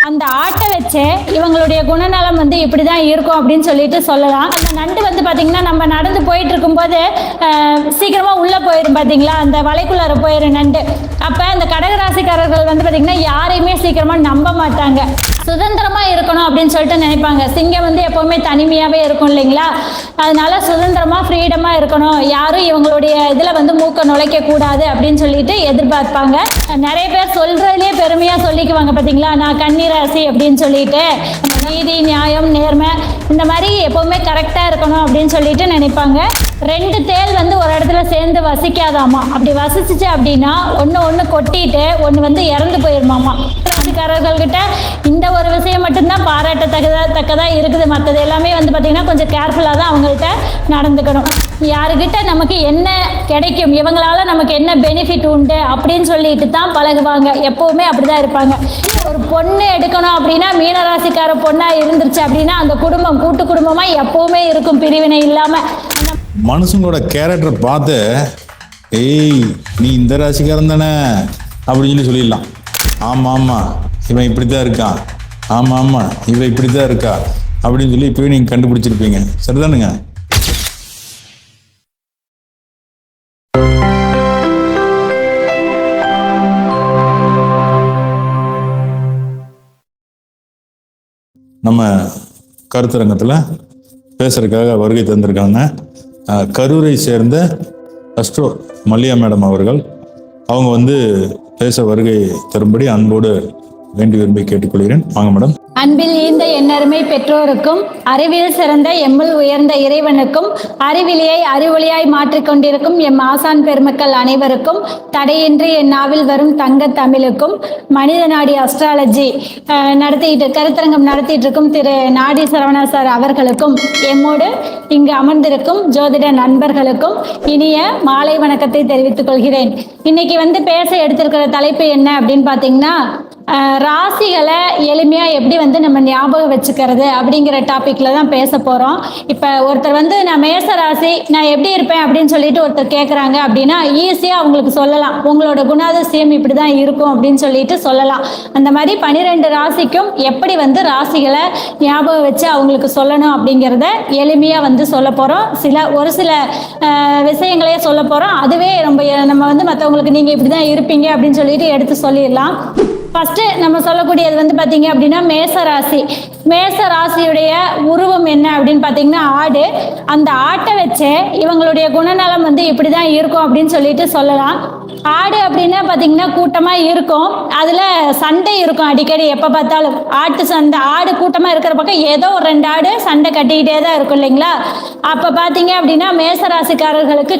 அந்த ஆட்டை வச்சு இவங்களுடைய குணநலம் வந்து இப்படி தான் இருக்கும் அப்படின்னு சொல்லிட்டு சொல்லலாம். அந்த நண்டு வந்து பார்த்தீங்கன்னா நம்ம நடந்து போயிட்டு இருக்கும்போது சீக்கிரமாக உள்ளே போயிடும் பார்த்தீங்களா, அந்த வலைக்குள்ளார போயிடும் நண்டு. அப்போ அந்த கடகராசிக்காரர்கள் வந்து பார்த்தீங்கன்னா யாரையுமே சீக்கிரமாக நம்ப மாட்டாங்க. சுதந்திரமாக இருக்கணும் அப்படின்னு சொல்லிட்டு நினைப்பாங்க. சிங்கம் வந்து எப்போவுமே தனிமையாகவே இருக்கும் இல்லைங்களா, அதனால சுதந்திரமாக ஃப்ரீடமாக இருக்கணும், யாரும் இவங்களுடைய இதில் வந்து மூக்க நுழைக்க கூடாது அப்படின்னு சொல்லிட்டு எதிர்பார்ப்பாங்க. நிறைய பேர் சொல்கிறதுலேயே பெருமையாக சொல்லிக்குவாங்க பார்த்தீங்களா, நான் கன்னிராசி அப்படின்னு சொல்லிட்டு. நீதி, நியாயம், நேர்மை இந்த மாதிரி எப்போவுமே கரெக்டாக இருக்கணும் அப்படின்னு சொல்லிட்டு நினைப்பாங்க. 2 தேள் வந்து ஒரு இடத்துல சேர்ந்து வசிக்காதாமா. அப்படி வசிச்சிச்சு அப்படின்னா ஒன்று கொட்டிட்டு ஒன்று வந்து இறந்து போயிருமாமா. ராசிக்காரர்கள்கிட்ட இந்த ஒரு விஷயம் மட்டும்தான் பாராட்டத்தக்கதா இருக்குது. மற்றது எல்லாமே வந்து பார்த்திங்கன்னா கொஞ்சம் கேர்ஃபுல்லாக தான் அவங்கள்ட்ட நடந்துக்கணும். யாருக்கிட்ட நமக்கு என்ன கிடைக்கும், இவங்களால நமக்கு என்ன பெனிஃபிட் உண்டு அப்படின்னு சொல்லிட்டு தான் பழகுவாங்க. எப்போவுமே அப்படி தான் இருப்பாங்க. ஒரு பொண்ணு எடுக்கணும் அப்படின்னா மீனராசிக்கார பொண்ணாக இருந்துருச்சு அப்படின்னா அந்த குடும்பம் கூட்டு குடும்பமாக எப்போவுமே இருக்கும், பிரிவினை இல்லாமல். மனுஷங்களோட கேரக்டரை பார்த்து ஏய் நீ இந்த ராசிக்காரன் தானே அப்படின்னு சொல்லிடலாம். ஆமாம் ஆமாம் இவன் இப்படி தான் இருக்கான், ஆமாம் ஆமாம் இவன் இப்படி தான் இருக்கா அப்படின்னு சொல்லி இப்போவே நீங்கள் கண்டுபிடிச்சிருப்பீங்க. சரிதானுங்க? நம்ம கருத்தரங்கத்தில் பேசுறதுக்காக வருகை தந்திருக்காங்க கரூரை சேர்ந்த அஸ்ட்ரோ மல்லியா மேடம் அவர்கள். அவங்க வந்து பேச வருகை தரும்படி அன்போடு வேண்டி விரும்பி கேட்டுக்கொள்கிறேன். வாங்க மேடம். அன்பில் ஈந்த எண்ணருமை பெற்றோருக்கும் அறிவில் சிறந்த எம்முள் உயர்ந்த இறைவனுக்கும் அறிவிலியை அறிவொளியாய் மாற்றிக்கொண்டிருக்கும் எம் ஆசான் பெருமக்கள் அனைவருக்கும் தடையின்றி என் நாவில் வரும் தங்க தமிழுக்கும் மனித நாடி அஸ்ட்ராலஜி கருத்தரங்கம் நடத்திட்டு இருக்கும் திரு நாடி சரவணா சார் அவர்களுக்கும் எம்மோடு இங்கு அமர்ந்திருக்கும் ஜோதிட நண்பர்களுக்கும் இனிய மாலை வணக்கத்தை தெரிவித்துக் கொள்கிறேன். இன்னைக்கு வந்து பேச எடுத்திருக்கிற தலைப்பு என்ன அப்படின்னு பார்த்தீங்கன்னா, ராசிகளை எளிமையாக எப்படி வந்து நம்ம ஞாபகம் வச்சுக்கிறது அப்படிங்கிற டாப்பிக்கில் தான் பேச போகிறோம். இப்போ ஒருத்தர் வந்து நான் மேச ராசி, நான் எப்படி இருப்பேன் அப்படின்னு சொல்லிட்டு ஒருத்தர் கேட்குறாங்க அப்படின்னா ஈஸியாக அவங்களுக்கு சொல்லலாம், உங்களோட குணாதிசயம் இப்படி தான் இருக்கும் அப்படின்னு சொல்லிட்டு சொல்லலாம். அந்த மாதிரி 12 ராசிக்கும் எப்படி வந்து ராசிகளை ஞாபகம் வச்சு அவங்களுக்கு சொல்லணும் அப்படிங்கிறத எளிமையாக வந்து சொல்ல போகிறோம். ஒரு சில விஷயங்களையே சொல்ல போகிறோம். அதுவே நம்ம வந்து மற்றவங்களுக்கு நீங்கள் இப்படி தான் இருப்பீங்க அப்படின்னு சொல்லிட்டு எடுத்து சொல்லிடலாம். ஃபஸ்ட்டு நம்ம சொல்லக்கூடியது வந்து பார்த்தீங்க அப்படின்னா மேசராசி. மேசராசியுடைய உருவம் என்ன அப்படின்னு பார்த்தீங்கன்னா ஆடு. அந்த ஆட்டை வச்சு இவங்களுடைய குணநலம் வந்து இப்படி தான் இருக்கும் அப்படின்னு சொல்லிட்டு சொல்லலாம். ஆடு அப்படின்னா பார்த்தீங்கன்னா கூட்டமாக இருக்கும், அதில் சண்டை இருக்கும் அடிக்கடி. எப்போ பார்த்தாலும் ஆட்டு சண்டை. ஆடு கூட்டமாக இருக்கிற பக்கம் ஏதோ ஒரு 2 ஆடு சண்டை கட்டிக்கிட்டே தான் இருக்கும் இல்லைங்களா. அப்போ பார்த்தீங்க அப்படின்னா மேசராசிக்காரர்களுக்கு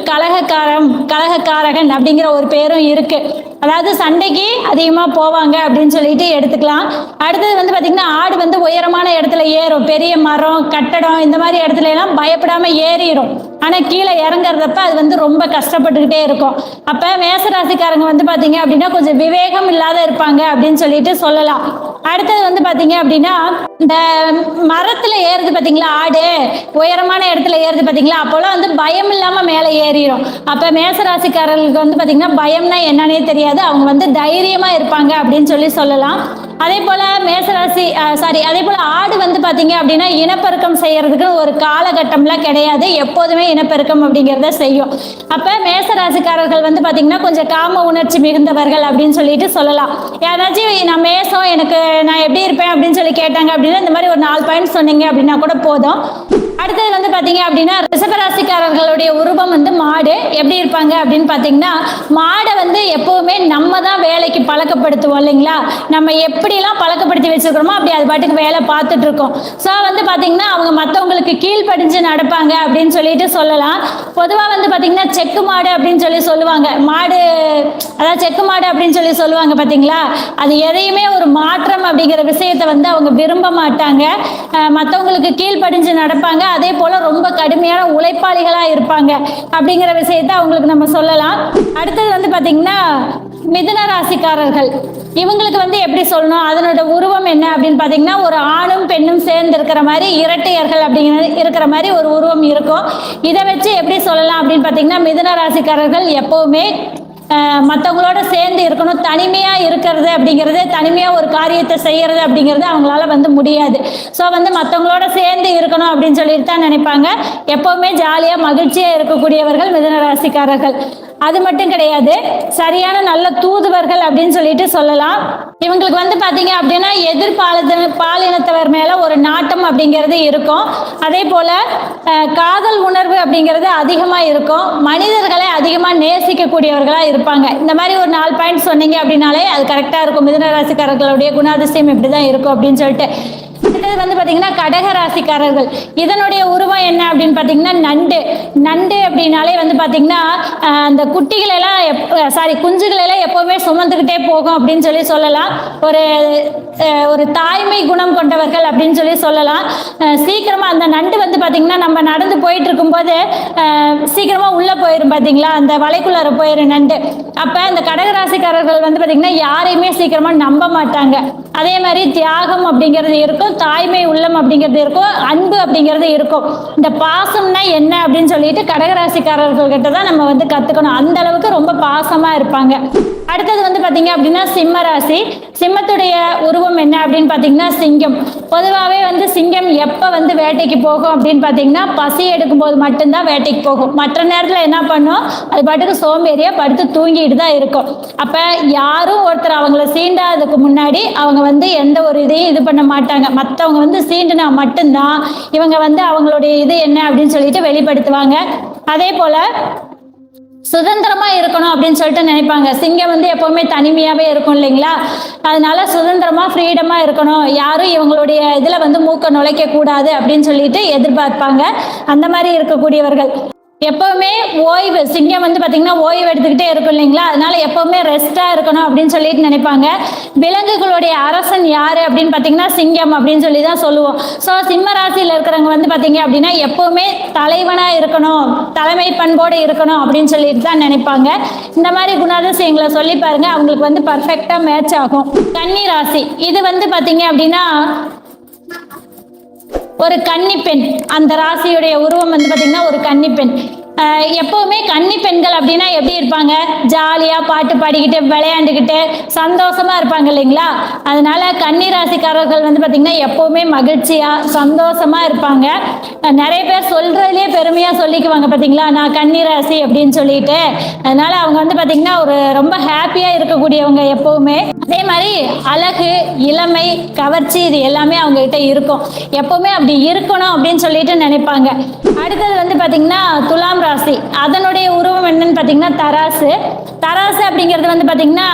கலகக்காரகன் அப்படிங்கிற ஒரு பேரும் இருக்குது. அதாவது சண்டைக்கு அதிகமாக போவாங்க அப்படின்னு சொல்லிட்டு எடுத்துக்கலாம். அடுத்தது வந்து பார்த்தீங்கன்னா ஆடு வந்து உயரமான இடத்துல ஏறும். பெரிய மரம், கட்டடம் இந்த மாதிரி இடத்துல எல்லாம் பயப்படாமல் ஏறிடும். ஆனால் கீழே இறங்குறதப்ப அது வந்து ரொம்ப கஷ்டப்பட்டுக்கிட்டே இருக்கும். அப்போ மேசராசிக்காரங்க வந்து பார்த்தீங்க அப்படின்னா கொஞ்சம் விவேகம் இல்லாத இருப்பாங்க அப்படின்னு சொல்லிட்டு சொல்லலாம். அடுத்தது வந்து பார்த்தீங்க அப்படின்னா இந்த மரத்தில் ஏறுது பார்த்தீங்களா, ஆடு உயரமான இடத்துல ஏறுது பார்த்தீங்களா, அப்போல்லாம் வந்து பயம் இல்லாமல் மேலே ஏறிடும். அப்போ மேசராசிக்காரர்களுக்கு வந்து பார்த்தீங்கன்னா பயம்னா என்னன்னே தெரியாது, அவங்க வந்து தைரியமாக இருப்பாங்க அப்படின்னு சொல்லலாம். அதே போல் அதே போல் ஆடு வந்து பார்த்தீங்க அப்படின்னா இனப்பெருக்கம் செய்யறதுக்கு ஒரு காலகட்டம்லாம் கிடையாது, எப்போதுமே இனப்பெருக்கம் அப்படிங்கிறத செய்யும். அப்போ மேசராசிக்காரர்கள் வந்து பார்த்தீங்கன்னா கொஞ்சம் காம உணர்ச்சி மிகுந்தவர்கள் அப்படின்னு சொல்லிட்டு சொல்லலாம். யாராச்சும் நான் மேசம் நான் எப்படி இருப்பேன் அப்படின்னு சொல்லி கேட்டாங்க அப்படின்னா இந்த மாதிரி ஒரு 4 பாயிண்ட் சொன்னீங்க அப்படின்னா கூட போதும். அடுத்தது வந்து பார்த்தீங்க அப்படின்னா ரிஷபராசிக்காரர்களுடைய உருவம் வந்து மாடு. எப்படி இருப்பாங்க அப்படின்னு பார்த்தீங்கன்னா மாடை வந்து எப்போவுமே நம்ம தான் வேலைக்கு பழக்கப்படுத்துவோம் இல்லைங்களா. நம்ம எப்படிலாம் பழக்கப்படுத்தி வச்சுருக்கிறோமோ அப்படி அது பாட்டுக்கு வேலை பார்த்துட்டு இருக்கோம். ஸோ வந்து பார்த்தீங்கன்னா அவங்க மற்றவங்களுக்கு கீழ்ப்படிஞ்சு நடப்பாங்க அப்படின்னு சொல்லிட்டு சொல்லலாம். பொதுவாக வந்து பார்த்தீங்கன்னா செக்கு மாடு அப்படின்னு சொல்லுவாங்க. மாடு அதாவது செக்கு மாடு அப்படின்னு சொல்லுவாங்க பார்த்தீங்களா. அது எதையுமே ஒரு மாற்றம் அப்படிங்கிற விஷயத்தை வந்து அவங்க விரும்ப மாட்டாங்க. மற்றவங்களுக்கு கீழ்ப்படிஞ்சு நடப்பாங்க. அதே போல ரொம்ப கடுமையான உழைப்பாளிகளாக இருப்பாங்க அப்படிங்கிற விஷயத்தை அவங்களுக்கு நம்ம சொல்லலாம். அடுத்தது வந்து பார்த்தீங்கன்னா மிதுன ராசிக்காரர்கள். இவங்களுக்கு வந்து எப்படி சொல்லணும், அதனோட உருவம் என்ன அப்படின்னு பார்த்தீங்கன்னா ஒரு ஆணும் பெண்ணும் சேர்ந்து இருக்கிற மாதிரி இரட்டையர்கள் அப்படிங்கிற இருக்கிற மாதிரி ஒரு உருவம் இருக்கும். இதை வச்சு எப்படி சொல்லலாம் அப்படின்னு பார்த்தீங்கன்னா மிதுன ராசிக்காரர்கள் எப்போவுமே மற்றவங்களோட சேர்ந்து இருக்கணும். தனிமையாக இருக்கிறது அப்படிங்கிறது, தனிமையாக ஒரு காரியத்தை செய்கிறது அப்படிங்கிறது அவங்களால வந்து முடியாது. ஸோ வந்து மற்றவங்களோட சேர்ந்து இருக்கணும் அப்படின்னு சொல்லிட்டு தான் நினைப்பாங்க. எப்போவுமே ஜாலியாக மகிழ்ச்சியாக இருக்கக்கூடியவர்கள் மிதுன ராசிக்காரர்கள். அது மட்டும் கிடையாது, சரியான நல்ல தூதுவர்கள் அப்படின்னு சொல்லிட்டு சொல்லலாம். இவங்களுக்கு வந்து பார்த்தீங்க அப்படின்னா பாலினத்தவர் மேலே ஒரு நாட்டம் அப்படிங்கிறது இருக்கும். அதே போல் காதல் உணர்வு அப்படிங்கிறது அதிகமாக இருக்கும். மனிதர்களை அதிகமாக நேசிக்கக்கூடியவர்களாக இருப்பாங்க. இந்த மாதிரி ஒரு 4 பாயிண்ட் சொன்னீங்க அப்படின்னாலே அது கரெக்டாக இருக்கும். மிதுன ராசிக்காரர்களுடைய குணாதிசயம் இப்படி தான் இருக்கும் அப்படின்னு சொல்லிட்டு. அடுத்தது வந்து பார்த்தீங்கன்னா கடக ராசிக்காரர்கள். இதனுடைய உருவம் என்ன அப்படின்னு பார்த்தீங்கன்னா நண்டு அப்படின்னாலே வந்து பார்த்தீங்கன்னா அந்த குட்டிகளெல்லாம் குஞ்சுகளெல்லாம் எப்போவுமே சுமந்துக்கிட்டே போகும் அப்படின்னு சொல்லலாம். ஒரு தாய்மை குணம் கொண்டவர்கள் அப்படின்னு சொல்லலாம். சீக்கிரமாக அந்த நண்டு வந்து பார்த்தீங்கன்னா நம்ம நடந்து போயிட்டு இருக்கும்போது சீக்கிரமாக உள்ளே போயிடும் பார்த்தீங்களா, அந்த வலைக்குள்ளார போயிடும் நண்டு. அப்போ அந்த கடகராசிக்காரர்கள் வந்து பார்த்தீங்கன்னா யாரையுமே சீக்கிரமாக நம்ப மாட்டாங்க. அதே மாதிரி தியாகம் அப்படிங்கிறது இருக்கும், தாய்மை உள்ளம் அப்படிங்கிறது இருக்கும், அன்பு அப்படிங்கிறது இருக்கும். இந்த பாசம்னா என்ன அப்படின்னு சொல்லிட்டு கடகராசிக்காரர்கள் கிட்ட தான் நம்ம வந்து கற்றுக்கணும். அந்த அளவுக்கு ரொம்ப பாசமாக இருப்பாங்க. அடுத்தது வந்து பார்த்தீங்க அப்படின்னா சிம்ம ராசி. சிம்மத்துடைய உருவம் என்ன அப்படின்னு பார்த்தீங்கன்னா சிங்கம். பொதுவாகவே வந்து சிங்கம் எப்போ வந்து வேட்டைக்கு போகும் அப்படின்னு பார்த்தீங்கன்னா பசி எடுக்கும்போது மட்டும்தான் வேட்டைக்கு போகும். மற்ற நேரத்தில் என்ன பண்ணும், அது பாட்டுக்கு சோம்பேறியாக படுத்து தூங்கிட்டு தான் இருக்கும். அப்போ யாரும் ஒருத்தர் அவங்கள சீண்டாததுக்கு முன்னாடி அவங்க வந்து எந்த ஒரு இதையும் இது பண்ண மாட்டாங்க. மற்றவங்க வந்து சீண்டுனா மட்டும்தான் இவங்க வந்து அவங்களுடைய இது என்ன அப்படின்னு சொல்லிட்டு வெளிப்படுத்துவாங்க. அதே போல் சுதந்திரமா இருக்கணும் அப்படின்னு சொல்லிட்டு நினைப்பாங்க. சிங்கம் வந்து எப்பவுமே தனிமையாவே இருக்கும் இல்லைங்களா, அதனால சுதந்திரமா ஃப்ரீடமா இருக்கணும், யாரும் இவங்களுடைய இதுல வந்து மூக்க நுழைக்க கூடாது அப்படின்னு சொல்லிட்டு எதிர்பார்ப்பாங்க. அந்த மாதிரி இருக்கக்கூடியவர்கள் எப்பவுமே ஓய்வு, சிங்கம் வந்து பார்த்தீங்கன்னா ஓய்வு எடுத்துக்கிட்டே இருக்கும் இல்லைங்களா, அதனால எப்பவுமே ரெஸ்டா இருக்கணும் அப்படின்னு சொல்லிட்டு நினைப்பாங்க. விலங்குகளுடைய அரசன் யாரு அப்படின்னு பார்த்தீங்கன்னா சிங்கம் அப்படின்னு சொல்லி தான் சொல்லுவோம். ஸோ சிம்ம ராசியில் இருக்கிறவங்க வந்து பார்த்தீங்க அப்படின்னா எப்பவுமே தலைவனா இருக்கணும், தலைமை பண்போடு இருக்கணும் அப்படின்னு சொல்லிட்டு தான் நினைப்பாங்க. இந்த மாதிரி குணாதிசயங்களை சொல்லி பாருங்க, அவங்களுக்கு வந்து பர்ஃபெக்டா மேட்ச் ஆகும். கன்னி ராசி, இது வந்து பார்த்தீங்க அப்படின்னா ஒரு கன்னி பெண். அந்த ராசியுடைய உருவம் வந்து பார்த்தீங்கன்னா ஒரு கன்னி பெண். எப்பவுமே கன்னி பெண்கள் அப்படின்னா எப்படி இருப்பாங்க, ஜாலியா பாட்டு பாடிக்கிட்டு விளையாண்டுக்கிட்டு சந்தோஷமா இருப்பாங்க இல்லைங்களா. அதனால கன்னி ராசிக்காரர்கள் வந்து பார்த்தீங்கன்னா எப்பவுமே மகிழ்ச்சியா சந்தோஷமா இருப்பாங்க. நிறைய பேர் சொல்றதுலேயே பெருமையா சொல்லிக்குவாங்க பார்த்தீங்களா, நான் கன்னி ராசி அப்படின்னு சொல்லிட்டு. அதனால அவங்க வந்து பார்த்தீங்கன்னா ஒரு ரொம்ப ஹாப்பியா இருக்கக்கூடியவங்க எப்பவுமே. அதே மாதிரி அழகு, இளமை, கவர்ச்சி இது எல்லாமே அவங்க கிட்ட இருக்கும். எப்பவுமே அப்படி இருக்கணும் அப்படின்னு சொல்லிட்டு நினைப்பாங்க. அடுத்தது வந்து பார்த்தீங்கன்னா துலாம் ராசி. அதனுடைய உருவம் என்னன்னு பார்த்தீங்கன்னா தராசு. தராசு அப்படிங்கிறது வந்து பார்த்தீங்கன்னா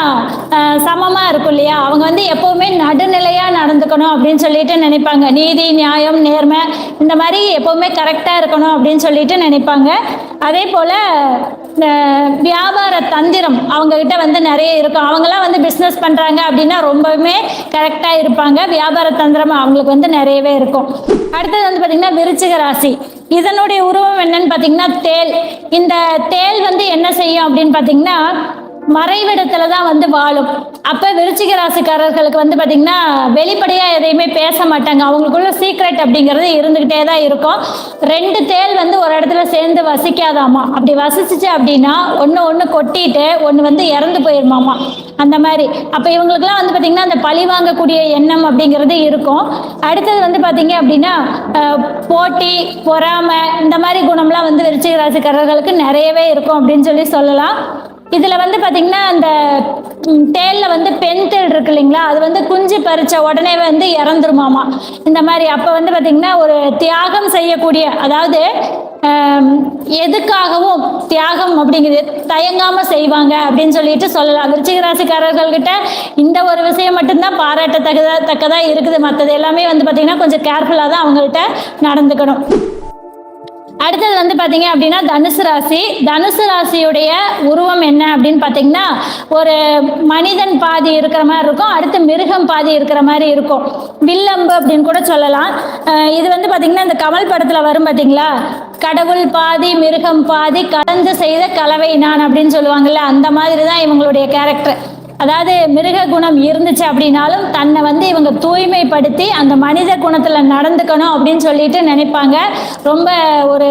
சமமாக இருக்கும் இல்லையா, அவங்க வந்து எப்போவுமே நடுநிலையாக நடந்துக்கணும் அப்படின்னு சொல்லிட்டு நினைப்பாங்க. நீதி, நியாயம், நேர்மை இந்த மாதிரி எப்போவுமே கரெக்டாக இருக்கணும் அப்படின்னு சொல்லிட்டு நினைப்பாங்க. அதே போல் வியாபார தந்திரம் அவங்கக்கிட்ட வந்து நிறைய இருக்கும். அவங்களாம் வந்து பிஸ்னஸ் பண்ணுறாங்க அப்படின்னா ரொம்பவுமே கரெக்டாக இருப்பாங்க. வியாபார தந்திரம் அவங்களுக்கு வந்து நிறையவே இருக்கும். அடுத்தது வந்து பார்த்திங்கன்னா விருச்சிக ராசி. இதனுடைய உருவம் என்னன்னு பார்த்தீங்கன்னா தேள். இந்த தேள் வந்து என்ன செய்யும் அப்படின்னு பார்த்தீங்கன்னா மறைவிடத்துல தான் வந்து வாழும். அப்போ விருச்சிக ராசிக்காரர்களுக்கு வந்து பார்த்தீங்கன்னா வெளிப்படையாக எதையுமே பேச மாட்டாங்க. அவங்களுக்குள்ள சீக்ரெட் அப்படிங்கிறது இருந்துக்கிட்டே தான் இருக்கும். 2 தேள் வந்து ஒரு இடத்துல சேர்ந்து வசிக்காதாமா. அப்படி வசிச்சிச்சு அப்படின்னா ஒன்று கொட்டிட்டு ஒன்று வந்து இறந்து போயிருமாமா. அந்த மாதிரி அப்போ இவங்களுக்குலாம் வந்து பார்த்தீங்கன்னா அந்த பழி வாங்கக்கூடிய எண்ணம் அப்படிங்கிறது இருக்கும். அடுத்தது வந்து பார்த்தீங்க அப்படின்னா போட்டி, பொறாமை இந்த மாதிரி குணம்லாம் வந்து விருச்சிக ராசிக்காரர்களுக்கு நிறையவே இருக்கும் அப்படின்னு சொல்லலாம். இதில் வந்து பார்த்திங்கன்னா அந்த தேளில் வந்து பெண் தேள் இருக்கு இல்லைங்களா, அது வந்து குஞ்சு பறித்த உடனே வந்து இறந்துருமாமா. இந்த மாதிரி அப்போ வந்து பார்த்திங்கன்னா ஒரு தியாகம் செய்யக்கூடிய, அதாவது எதுக்காகவும் தியாகம் அப்படிங்கிறது தயங்காமல் செய்வாங்க அப்படின்னு சொல்லிட்டு சொல்லலாம். விருச்சிக ராசிக்காரர்கள்கிட்ட இந்த ஒரு விஷயம் மட்டும்தான் பாராட்டத்தக்கதாக இருக்குது. மற்றது எல்லாமே வந்து பார்த்திங்கன்னா கொஞ்சம் கேர்ஃபுல்லாக தான் அவங்கள்ட்ட நடந்துக்கணும். அடுத்தது வந்து பார்த்தீங்க அப்படின்னா தனுசு ராசி. தனுசு ராசியுடைய உருவம் என்ன அப்படின்னு பார்த்தீங்கன்னா ஒரு மனிதன் பாதி இருக்கிற மாதிரி இருக்கும், அடுத்து மிருகம் பாதி இருக்கிற மாதிரி இருக்கும். வில்லம்பு அப்படின்னு கூட சொல்லலாம். இது வந்து பார்த்தீங்கன்னா இந்த கமல் படத்தில் வரும் பார்த்தீங்களா, கடவுள் பாதி மிருகம் பாதி கலந்து செய்த கலவை நான் அப்படின்னு சொல்லுவாங்கல்ல, அந்த மாதிரி தான் இவங்களுடைய கேரக்டர். அதாவது மிருக குணம் இருந்துச்சு அப்படின்னாலும் தன்னை வந்து இவங்க தூய்மைப்படுத்தி அந்த மனித குணத்தில் நடந்துக்கணும் அப்படின்னு சொல்லிட்டு நினைப்பாங்க. ரொம்ப ஒரு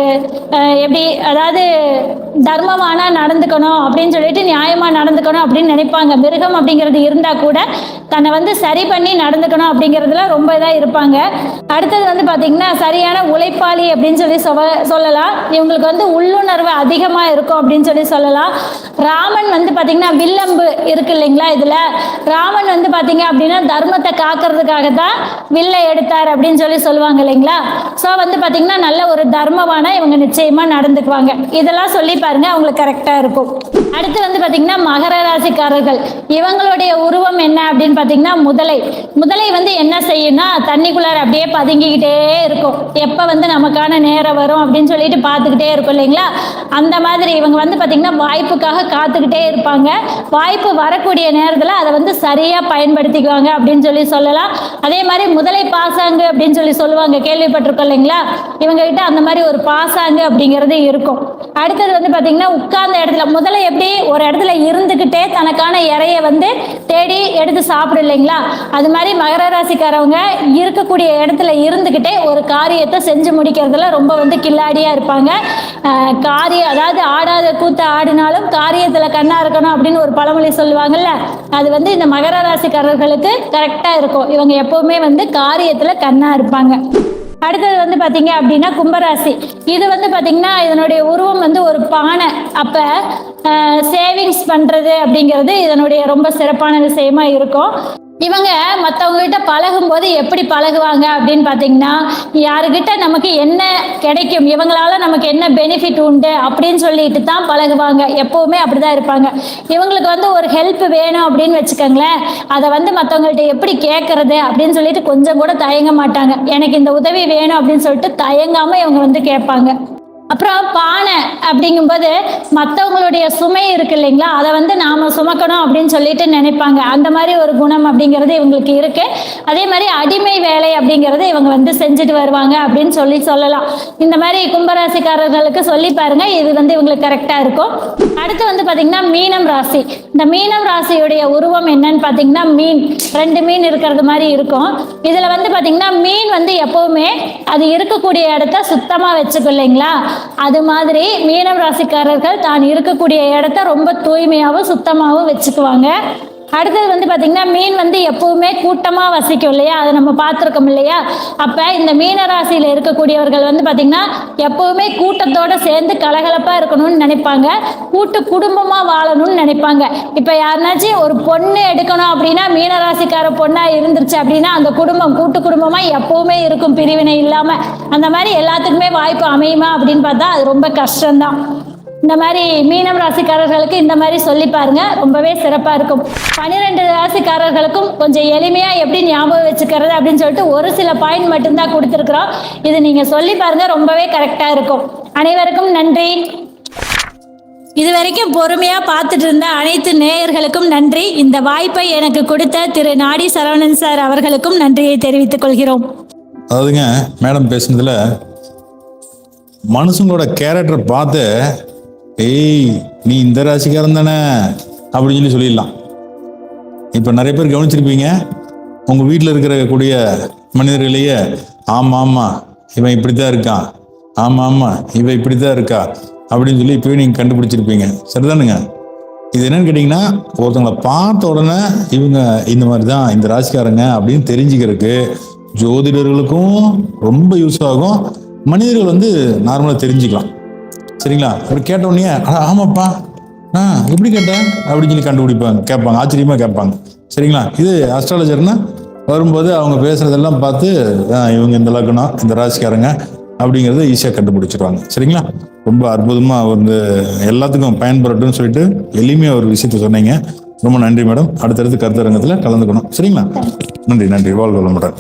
எப்படி அதாவது தர்மமானா நடந்துக்கணும் அப்படின்னு சொல்லிட்டு நியாயமாக நடந்துக்கணும் அப்படின்னு நினைப்பாங்க. மிருகம் அப்படிங்கிறது இருந்தால் கூட தன்னை வந்து சரி பண்ணி நடந்துக்கணும் அப்படிங்கிறதுல ரொம்ப இதாக இருப்பாங்க. அடுத்தது வந்து பார்த்திங்கன்னா சரியான உழைப்பாளி அப்படின்னு சொல்லி சொல்லலாம். இவங்களுக்கு வந்து உள்ளுணர்வு அதிகமாக இருக்கும் அப்படின்னு சொல்லி சொல்லலாம். ராமன் வந்து பார்த்திங்கன்னா வில்லம்பு இருக்கு இல்லைங்களா, இதில் ராமன் வந்து பார்த்திங்க அப்படின்னா தர்மத்தை காக்கிறதுக்காக தான் வில்லை எடுத்தார் அப்படின்னு சொல்லி சொல்லுவாங்க இல்லைங்களா. ஸோ வந்து பார்த்திங்கன்னா நல்ல ஒரு தர்மமான இவங்க நிச்சயமாக நடந்துக்குவாங்க. இதெல்லாம் சொல்லி பாருங்க, அவங்களுக்கு கரெக்டாக இருக்கும். அடுத்து வந்து பார்த்திங்கன்னா மகர ராசிக்காரர்கள், இவங்களுடைய உருவம் என்ன அப்படின்னு பார்த்தீங்கன்னா முதலை வந்து என்ன செய்யும்னா தண்ணிக்குள்ளார அப்படியே பதுங்கிக்கிட்டே இருக்கும். எப்போ வந்து நமக்கான நேரம் வரும் அப்படின்னு சொல்லிட்டு பார்த்துக்கிட்டே இருக்கும் இல்லைங்களா. அந்த மாதிரி இவங்க வந்து பார்த்திங்கன்னா வாய்ப்புக்காக காத்துக்கிட்டே இருப்பாங்க. வாய்ப்பு வரக்கூடிய நேரத்தில் அதை வந்து சரியாக பயன்படுத்திக்குவாங்க அப்படின்னு சொல்லி சொல்லலாம். அதே மாதிரி முதலை பாசாங்கு அப்படின்னு சொல்லி சொல்லுவாங்க, கேள்விப்பட்டிருக்கோம் இல்லைங்களா. இவங்ககிட்ட அந்த மாதிரி ஒரு பாசாங்கு அப்படிங்கிறது இருக்கும். அடுத்தது வந்து பார்த்திங்கன்னா உட்கார்ந்த இடத்துல முதலை எப்படி ஒரு இடத்துல இருந்துக்கிட்டே தனக்கான இறைய வந்து தேடி எடுத்து சாப்பிடும் இல்லைங்களா. அது மாதிரி மகர ராசிக்காரவங்க இருக்கக்கூடிய இடத்துல இருந்துக்கிட்டே ஒரு காரியத்தை செஞ்சு முடிக்கிறதுல ரொம்ப வந்து கில்லாடியாக இருப்பாங்க. அதாவது ஆடாத கூத்த ஆடினாலும் காரியத்தில் கண்ணா இருக்கணும் அப்படின்னு ஒரு பழமொழி சொல்லுவாங்கல்ல, அது வந்து இந்த மகர ராசிக்காரர்களுக்கு கரெக்டாக இருக்கும். இவங்க எப்பவுமே வந்து காரியத்தில் கண்ணா இருப்பாங்க. அடுத்தது வந்து பார்த்தீங்க அப்படின்னா கும்பராசி. இது வந்து பார்த்தீங்கன்னா இதனுடைய உருவம் வந்து ஒரு பானை. அப்போ சேவிங்ஸ் பண்ணுறது அப்படிங்கிறது இதனுடைய ரொம்ப சிறப்பான விஷயமா இருக்கும். இவங்க மற்றவங்ககிட்ட பழகும்போது எப்படி பழகுவாங்க அப்படின்னு பார்த்தீங்கன்னா, யாருக்கிட்ட நமக்கு என்ன கிடைக்கும், இவங்களால நமக்கு என்ன பெனிஃபிட் உண்டு அப்படின்னு சொல்லிட்டு தான் பழகுவாங்க. எப்போவுமே அப்படி தான் இருப்பாங்க. இவங்களுக்கு வந்து ஒரு ஹெல்ப் வேணும் அப்படின்னு வச்சுக்கோங்களேன், அதை வந்து மற்றவங்கள்ட்ட எப்படி கேட்கறது அப்படின்னு சொல்லிட்டு கொஞ்சம் கூட தயங்க மாட்டாங்க. எனக்கு இந்த உதவி வேணும் அப்படின்னு சொல்லிட்டு தயங்காமல் இவங்க வந்து கேட்பாங்க. அப்புறம் பானை அப்படிங்கும்போது மற்றவங்களுடைய சுமை இருக்கு இல்லைங்களா, அதை வந்து நாம் சுமக்கணும் அப்படின்னு சொல்லிட்டு நினைப்பாங்க. அந்த மாதிரி ஒரு குணம் அப்படிங்கிறது இவங்களுக்கு இருக்கு. அதே மாதிரி அடிமை வேலை அப்படிங்கிறது இவங்க வந்து செஞ்சுட்டு வருவாங்க அப்படின்னு சொல்லலாம். இந்த மாதிரி கும்பராசிக்காரர்களுக்கு சொல்லி பாருங்க, இது வந்து இவங்களுக்கு கரெக்டாக இருக்கும். அடுத்து வந்து பார்த்தீங்கன்னா மீனம் ராசி. இந்த மீனம் ராசியுடைய உருவம் என்னன்னு பார்த்தீங்கன்னா மீன், 2 மீன் இருக்கிறது மாதிரி இருக்கும். இதில் வந்து பார்த்தீங்கன்னா மீன் வந்து எப்பவுமே அது இருக்கக்கூடிய இடத்த சுத்தமாக வச்சுக்கும் இல்லைங்களா. அது மாதிரி மீனம் ராசிக்காரர்கள் தான் இருக்கக்கூடிய இடத்த ரொம்ப தூய்மையாகவும் சுத்தமாகவும் வச்சுக்குவாங்க. அடுத்தது வந்து பார்த்திங்கன்னா மீன் வந்து எப்பவுமே கூட்டமாக வசிக்கும் இல்லையா, அதை நம்ம பார்த்துருக்கோம் இல்லையா. அப்போ இந்த மீன ராசியில் இருக்கக்கூடியவர்கள் வந்து பார்த்திங்கன்னா எப்பவுமே கூட்டத்தோடு சேர்ந்து கலகலப்பாக இருக்கணும்னு நினைப்பாங்க. கூட்டு குடும்பமாக வாழணும்னு நினைப்பாங்க. இப்போ யாருனாச்சும் ஒரு பொண்ணு எடுக்கணும் அப்படின்னா மீனராசிக்கார பொண்ணாக இருந்துருச்சு அப்படின்னா அந்த குடும்பம் கூட்டு குடும்பமாக எப்பவுமே இருக்கும், பிரிவினை இல்லாமல். அந்த மாதிரி எல்லாத்துக்குமே வாய்ப்பு அமையுமா அப்படின்னு பார்த்தா அது ரொம்ப கஷ்டம்தான். இந்த மாதிரி மீனம் ராசிக்காரர்களுக்கு இந்த மாதிரி சொல்லி பாருங்க, ரொம்பவே சிறப்பாக இருக்கும். 12 ராசிக்காரர்களுக்கும் கொஞ்சம் எளிமையாக எப்படி ஞாபகம் வச்சுக்கிறது அப்படின்னு சொல்லிட்டு ஒரு சில பாயிண்ட் மட்டும்தான் கொடுத்துருக்குறோம். இது நீங்கள் சொல்லி பாருங்க, ரொம்பவே கரெக்டாக இருக்கும். அனைவருக்கும் நன்றி. இதுவரைக்கும் பொறுமையாக பார்த்துட்டு இருந்த அனைத்து நேயர்களுக்கும் நன்றி. இந்த வாய்ப்பை எனக்கு கொடுத்த திரு நாடி சரவணன் சார் அவர்களுக்கும் நன்றியை தெரிவித்துக் கொள்கிறோம். அதாவதுங்க, மேடம் பேசுனதுல மனுஷங்களோட கேரக்டரை பார்த்து நீ இந்த ராசிக்காரன் தானே அப்படின்னு சொல்லிடலாம். இப்போ நிறைய பேர் கவனிச்சிருப்பீங்க, உங்கள் வீட்டில் இருக்கக்கூடிய மனிதர்களையே ஆமாம் இவன் இப்படி தான் இருக்கான், ஆமாம் இவன் இப்படி தான் இருக்கா அப்படின்னு சொல்லி இப்போயே நீங்கள் கண்டுபிடிச்சிருப்பீங்க. சரிதானுங்க? இது என்னன்னு கேட்டிங்கன்னா, ஒருத்தவங்களை பார்த்த உடனே இவங்க இந்த மாதிரி தான் இந்த ராசிக்காரங்க அப்படின்னு தெரிஞ்சுக்கிறதுக்கு ஜோதிடர்களுக்கும் ரொம்ப யூஸ் ஆகும். மனிதர்கள் வந்து நார்மலாக தெரிஞ்சுக்கலாம். சரிங்களா? அப்படி கேட்டோடனே ஆமாப்பா எப்படி கேட்டேன் அப்படின்னு சொல்லி கண்டுபிடிப்பாங்க, கேட்பாங்க, ஆச்சரியமாக கேட்பாங்க. சரிங்களா? இது அஸ்ட்ராலஜர்னா வரும்போது அவங்க பேசுகிறதெல்லாம் பார்த்து இவங்க இந்த லக்னம் இந்த ராசிக்காரங்க அப்படிங்கிறத ஈஸியாக கண்டுபிடிச்சிருவாங்க. சரிங்களா? ரொம்ப அற்புதமாக வந்து எல்லாத்துக்கும் பயன்படட்டும்னு சொல்லிட்டு எளிமையாக ஒரு விஷயத்த சொன்னீங்க. ரொம்ப நன்றி மேடம். அடுத்தடுத்து கருத்தரங்கத்தில் கலந்துக்கணும். சரிங்களா? நன்றி. வாழ்க வளமுடன்.